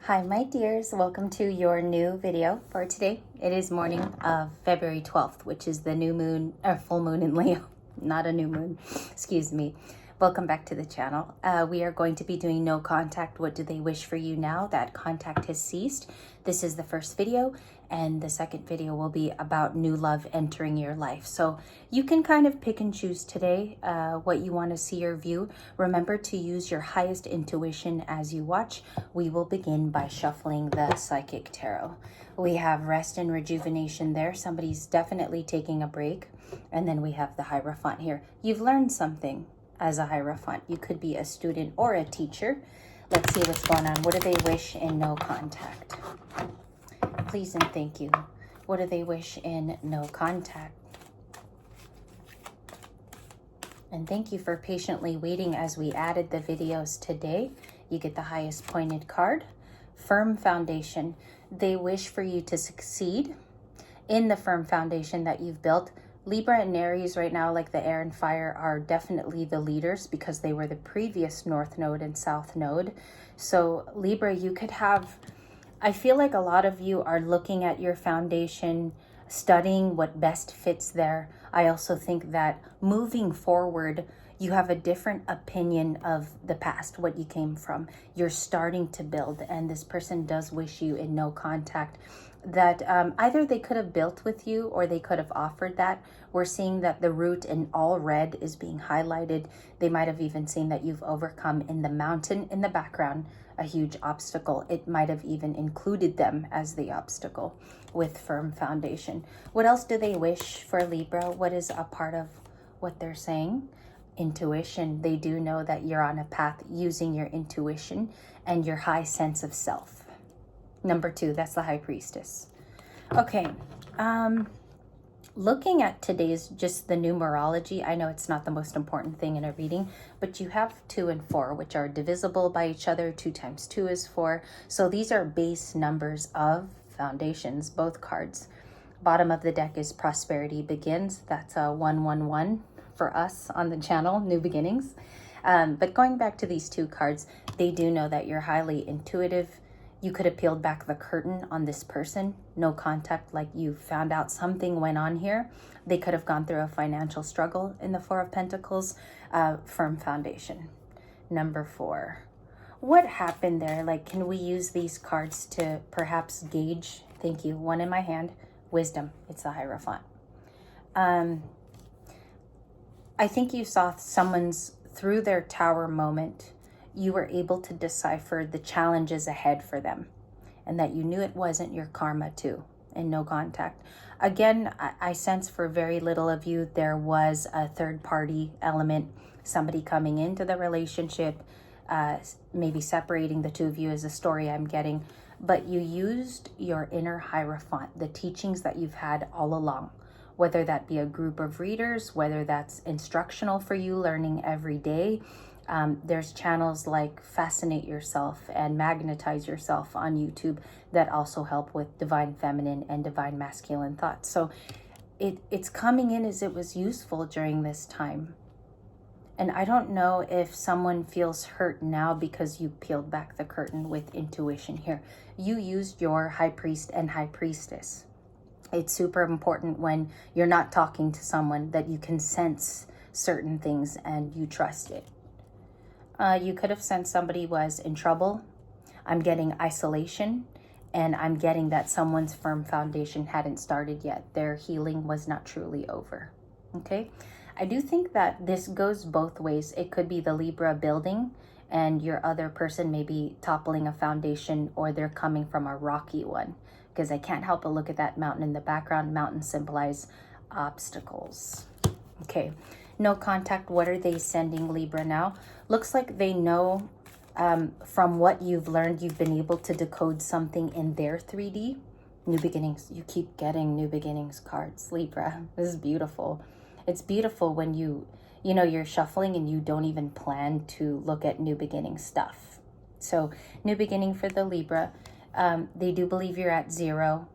Hi my dears, welcome to your new video for today. It is morning of February 12th, which is the new moon or full moon in Leo, not a new moon, excuse me. Welcome back to the channel. We are going to be doing no contact. What do they wish for you now that contact has ceased? This is the first video, and the second video will be about new love entering your life. So you can kind of pick and choose today what you want to see or view. Remember to use your highest intuition as you watch. We will begin by shuffling the Psychic Tarot. We have rest and rejuvenation there. Somebody's definitely taking a break. And then we have the Hierophant here. You've learned something as a Hierophant. You could be a student or a teacher. Let's see what's going on. What do they wish in no contact? Please and thank you. What do they wish in no contact? And thank you for patiently waiting as we added the videos today. You get the highest pointed card. Firm foundation. They wish for you to succeed in the firm foundation that you've built. Libra and Aries right now, like the air and fire, are definitely the leaders because they were the previous North Node and South Node. So Libra, you could have, I feel like a lot of you are looking at your foundation, studying what best fits there. I also think that moving forward, you have a different opinion of the past, what you came from. You're starting to build, and this person does wish you in no contact. That either they could have built with you or they could have offered that. We're seeing that the root in all red is being highlighted. They might have even seen that you've overcome in the mountain in the background a huge obstacle. It might have even included them as the obstacle with firm foundation. What else do they wish for Libra? What is a part of what they're saying? Intuition. They do know that you're on a path using your intuition and your high sense of self. Number 2, that's the High Priestess. Okay, looking at today's, just the numerology, I know it's not the most important thing in a reading, but you have 2 and 4, which are divisible by each other. 2 times 2 is 4. So these are base numbers of foundations, both cards. Bottom of the deck is Prosperity Begins. That's a 111 for us on the channel, New Beginnings. But going back to these 2 cards, they do know that you're highly intuitive. You could have peeled back the curtain on this person. No contact, like you found out something went on here. They could have gone through a financial struggle in the 4 of Pentacles. Firm foundation. Number 4. What happened there? Like, can we use these cards to perhaps gauge? Thank you. 1 in my hand. Wisdom. It's the Hierophant. I think you saw someone's, through their tower moment, you were able to decipher the challenges ahead for them, and that you knew it wasn't your karma too, and no contact. Again, I sense for very little of you, there was a third party element, somebody coming into the relationship, maybe separating the 2 of you is a story I'm getting, but you used your inner Hierophant, the teachings that you've had all along, whether that be a group of readers, whether that's instructional for you, learning every day. There's channels like Fascinate Yourself and Magnetize Yourself on YouTube that also help with divine feminine and divine masculine thoughts. So it's coming in as it was useful during this time. And I don't know if someone feels hurt now because you peeled back the curtain with intuition here. You used your High Priest and High Priestess. It's super important when you're not talking to someone that you can sense certain things and you trust it. You could have sensed somebody was in trouble. I'm getting isolation, and I'm getting that someone's firm foundation hadn't started yet. Their healing was not truly over. Okay? I do think that this goes both ways. It could be the Libra building and your other person maybe toppling a foundation, or they're coming from a rocky one, because I can't help but look at that mountain in the background. Mountains symbolize obstacles. Okay. No contact. What are they sending Libra now? Looks like they know from what you've learned, you've been able to decode something in their 3D. New beginnings. You keep getting new beginnings cards, Libra. This is beautiful. It's beautiful when you're shuffling and you don't even plan to look at new beginning stuff. So new beginning for the Libra. They do believe you're at 0.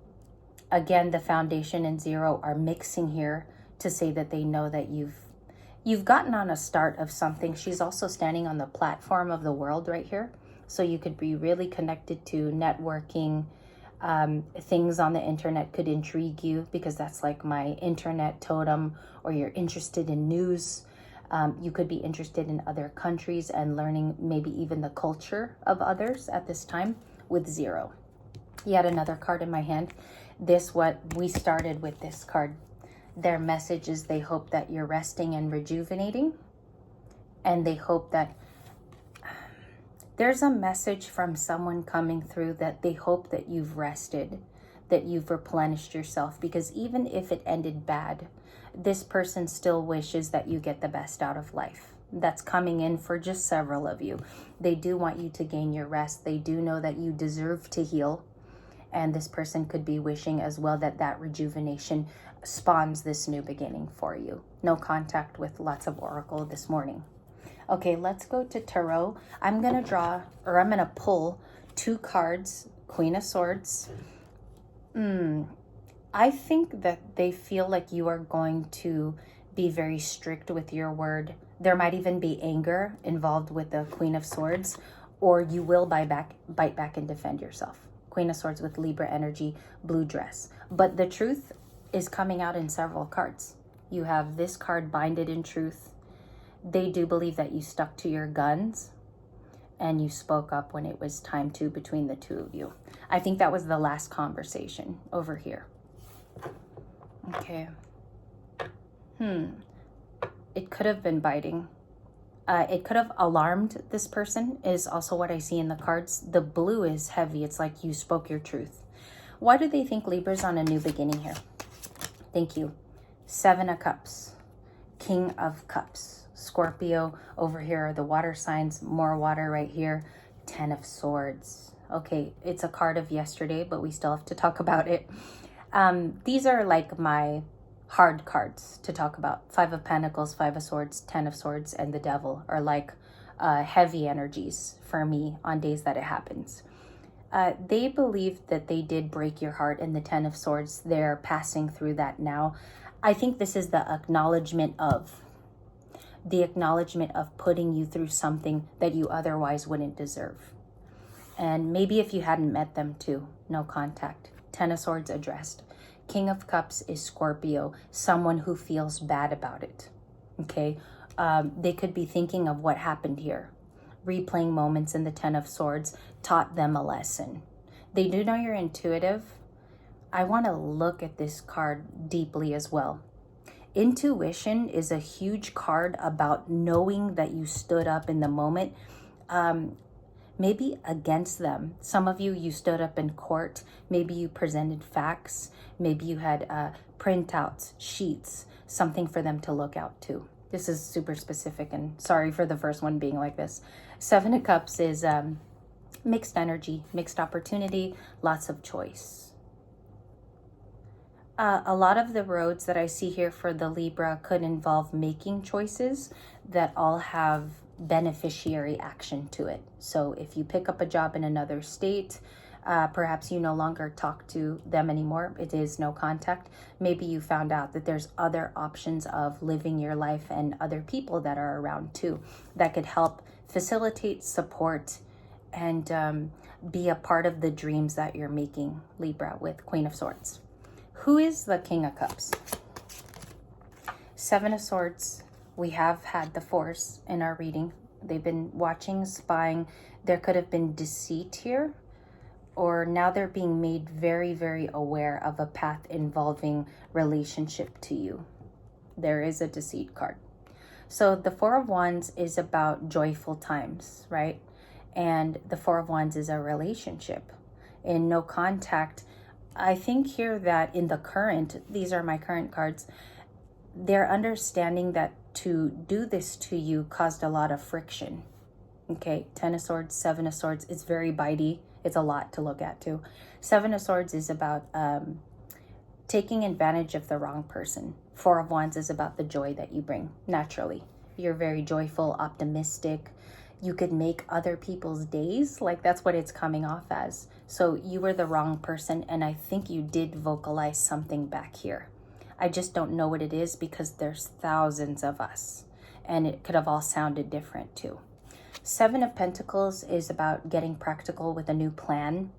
Again, the foundation and 0 are mixing here to say that they know that you've gotten on a start of something. She's also standing on the platform of the world right here. So you could be really connected to networking. Things on the internet could intrigue you because that's like my internet totem, or you're interested in news. You could be interested in other countries and learning maybe even the culture of others at this time with 0. Yet another card in my hand. What we started with this card. Their message is they hope that you're resting and rejuvenating. And they hope that there's a message from someone coming through that they hope that you've rested, that you've replenished yourself. Because even if it ended bad, this person still wishes that you get the best out of life. That's coming in for just several of you. They do want you to gain your rest. They do know that you deserve to heal. And this person could be wishing as well that that rejuvenation spawns this new beginning for you. No contact with lots of oracle this morning. Okay, let's go to tarot. I'm going to pull 2 cards, Queen of Swords. I think that they feel like you are going to be very strict with your word. There might even be anger involved with the Queen of Swords, or you will bite back and defend yourself. Queen of Swords with Libra energy, blue dress. But the truth is coming out in several cards. You have this card, Binded in Truth. They do believe that you stuck to your guns and you spoke up when it was time to between the 2 of you. I think that was the last conversation over here. Okay. It could have been biting. It could have alarmed this person is also what I see in the cards. The blue is heavy. It's like you spoke your truth. Why do they think Libra's on a new beginning here? Thank you. 7 of Cups. King of Cups. Scorpio. Over here are the water signs. More water right here. 10 of Swords. Okay, it's a card of yesterday, but we still have to talk about it. These are like my hard cards to talk about. 5 of Pentacles, 5 of Swords, 10 of Swords, and the Devil are like heavy energies for me on days that it happens. They believe that they did break your heart in the 10 of Swords. They're passing through that now. I think this is the acknowledgement of putting you through something that you otherwise wouldn't deserve. And maybe if you hadn't met them too, no contact. 10 of Swords addressed. King of Cups is Scorpio, someone who feels bad about it. Okay, they could be thinking of what happened here. Replaying moments in the 10 of Swords taught them a lesson. They do know you're intuitive. I want to look at this card deeply as well. Intuition is a huge card about knowing that you stood up in the moment. Maybe against them. Some of you stood up in court. Maybe you presented facts. Maybe you had printouts, sheets, something for them to look out to. This is super specific, and sorry for the first one being like this. 7 of Cups is mixed energy, mixed opportunity, lots of choice. A lot of the roads that I see here for the Libra could involve making choices that all have beneficiary action to it. So if you pick up a job in another state, perhaps you no longer talk to them anymore. It is no contact. Maybe you found out that there's other options of living your life and other people that are around too that could help facilitate, support, and be a part of the dreams that you're making, Libra, with Queen of Swords. Who is the King of Cups? 7 of Swords. We have had the Force in our reading. They've been watching, spying. There could have been deceit here, or now they're being made very, very aware of a path involving relationship to you. There is a deceit card. So the 4 of Wands is about joyful times, right? And the 4 of Wands is a relationship. In no contact, I think here that in the current, these are my current cards, they're understanding that to do this to you caused a lot of friction. Okay, 10 of Swords, 7 of Swords, it's very bitey. It's a lot to look at too. 7 of Swords is about taking advantage of the wrong person. 4 of Wands is about the joy that you bring naturally. You're very joyful, optimistic. You could make other people's days. Like that's what it's coming off as. So you were the wrong person, and I think you did vocalize something back here. I just don't know what it is because there's thousands of us, and it could have all sounded different too. Seven of Pentacles is about getting practical with a new plan.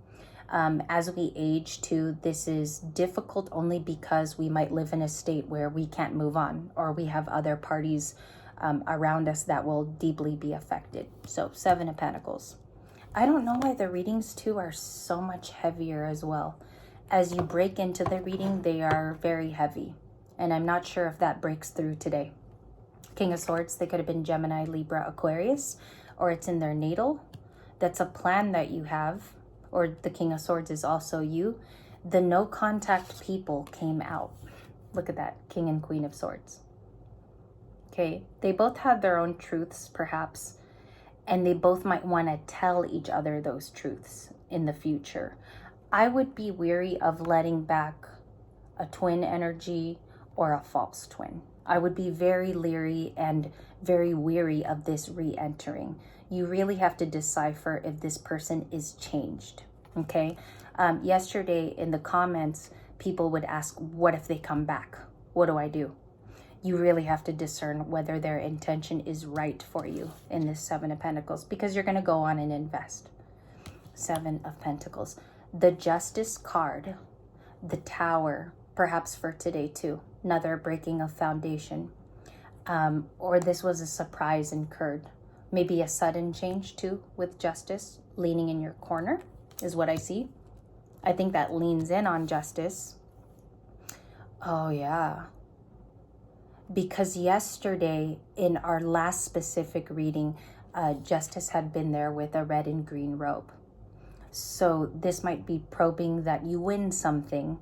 As we age too, this is difficult only because we might live in a state where we can't move on, or we have other parties around us that will deeply be affected. So Seven of Pentacles. I don't know why the readings too are so much heavier as well. As you break into the reading, they are very heavy. And I'm not sure if that breaks through today. King of Swords, they could have been Gemini, Libra, Aquarius, or it's in their natal. That's a plan that you have, or the King of Swords is also you. The no contact people came out. Look at that, King and Queen of Swords. Okay, they both had their own truths perhaps, and they both might want to tell each other those truths in the future. I would be weary of letting back a twin energy or a false twin. I would be very leery and very weary of this re-entering. You really have to decipher if this person is changed, okay? Yesterday in the comments, people would ask, what if they come back? What do I do? You really have to discern whether their intention is right for you in this Seven of Pentacles, because you're going to go on and invest. Seven of Pentacles. The Justice card, the Tower, perhaps for today too. Another breaking of foundation. Or this was a surprise incurred. Maybe a sudden change too with Justice leaning in your corner is what I see. I think that leans in on Justice. Oh yeah. Because yesterday in our last specific reading, Justice had been there with a red and green robe. So this might be probing that you win something.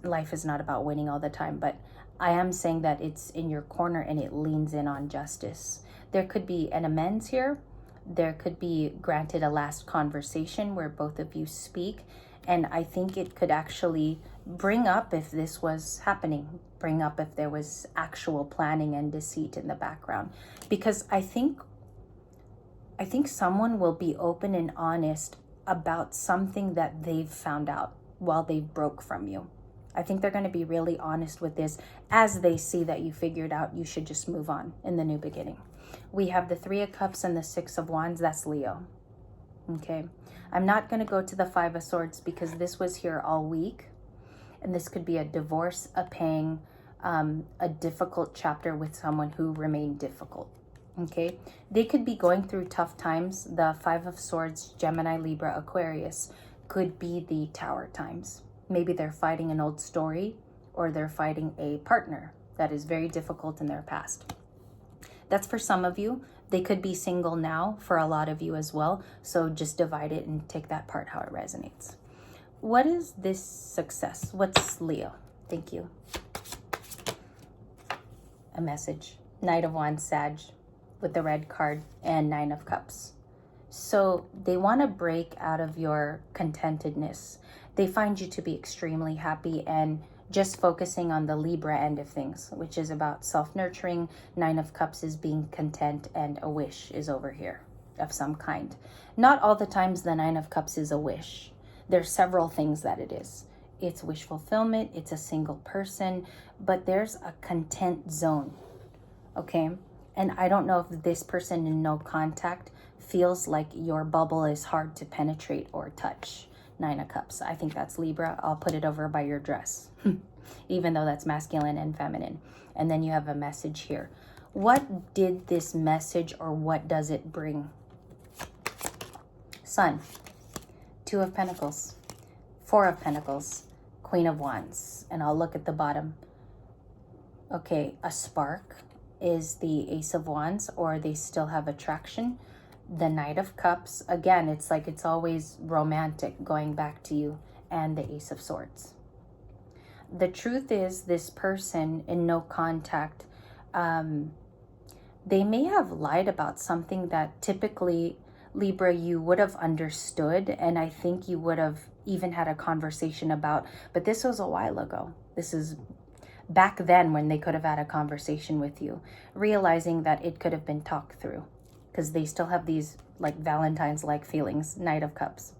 Life is not about winning all the time, but I am saying that it's in your corner and it leans in on Justice. There could be an amends here. There could be granted a last conversation where both of you speak. And I think it could actually bring up if this was happening, bring up if there was actual planning and deceit in the background. Because I think someone will be open and honest about something that they've found out while they broke from you. I think they're going to be really honest with this as they see that you figured out you should just move on in the new beginning. We have the Three of Cups and the Six of Wands. That's Leo. Okay. I'm not going to go to the Five of Swords because this was here all week. And this could be a divorce, a pang, a difficult chapter with someone who remained difficult. Okay. They could be going through tough times. The Five of Swords, Gemini, Libra, Aquarius could be the Tower times. Maybe they're fighting an old story, or they're fighting a partner that is very difficult in their past. That's for some of you. They could be single now for a lot of you as well. So just divide it and take that part how it resonates. What is this success? What's Leo? Thank you. A message. Knight of Wands, Sag with the red card, and Nine of Cups. So they want to break out of your contentedness. They find you to be extremely happy and just focusing on the Libra end of things, which is about self-nurturing. Nine of Cups is being content, and a wish is over here of some kind. Not all the times the Nine of Cups is a wish. There's several things that it is. It's wish fulfillment, it's a single person, but there's a content zone, okay? And I don't know if this person in no contact feels like your bubble is hard to penetrate or touch. Nine of Cups. I think that's Libra. I'll put it over by your dress, even though that's masculine and feminine. And then you have a message here. What did this message, or what does it bring? Sun, Two of Pentacles, Four of Pentacles, Queen of Wands. And I'll look at the bottom. Okay, a spark is the Ace of Wands, or they still have attraction. The Knight of Cups, again, it's like it's always romantic going back to you, and the Ace of Swords. The truth is, this person in no contact, they may have lied about something that typically, Libra, you would have understood, and I think you would have even had a conversation about, but this was a while ago. This is back then when they could have had a conversation with you, realizing that it could have been talked through, because they still have these like Valentine's-like feelings. Knight of Cups.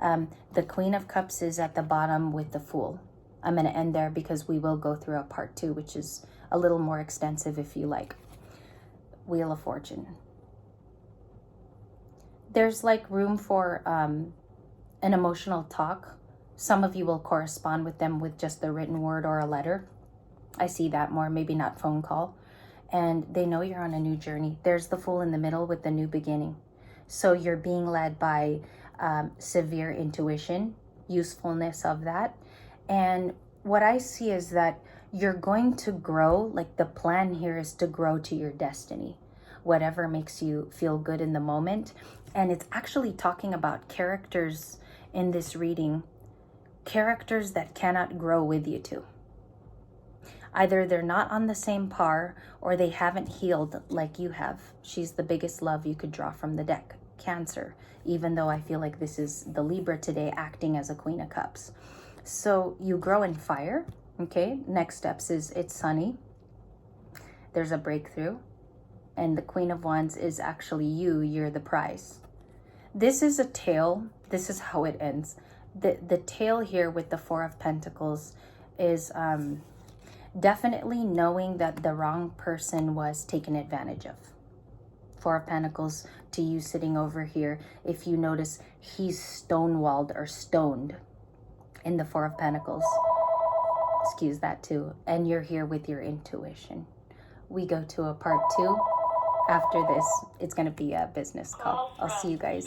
The Queen of Cups is at the bottom with the Fool. I'm going to end there because we will go through a part 2, which is a little more extensive if you like. Wheel of Fortune. There's like room for an emotional talk. Some of you will correspond with them with just the written word or a letter. I see that more, maybe not phone call. And they know you're on a new journey. There's the Fool in the middle with the new beginning. So you're being led by severe intuition, usefulness of that. And what I see is that you're going to grow. Like the plan here is to grow to your destiny, whatever makes you feel good in the moment. And it's actually talking about characters in this reading, characters that cannot grow with you too. Either they're not on the same par or they haven't healed like you have. She's the biggest love you could draw from the deck. Cancer, even though I feel like this is the Libra today acting as a Queen of Cups. So you grow in fire. Okay, next steps is it's sunny. There's a breakthrough. And the Queen of Wands is actually you. You're the prize. This is a tale. This is how it ends. The tale here with the Four of Pentacles is definitely knowing that the wrong person was taken advantage of. Four of Pentacles to you sitting over here. If you notice, he's stonewalled or stoned in the Four of Pentacles. Excuse that too. And you're here with your intuition. We go to a part 2. After this, it's going to be a business call. I'll see you guys.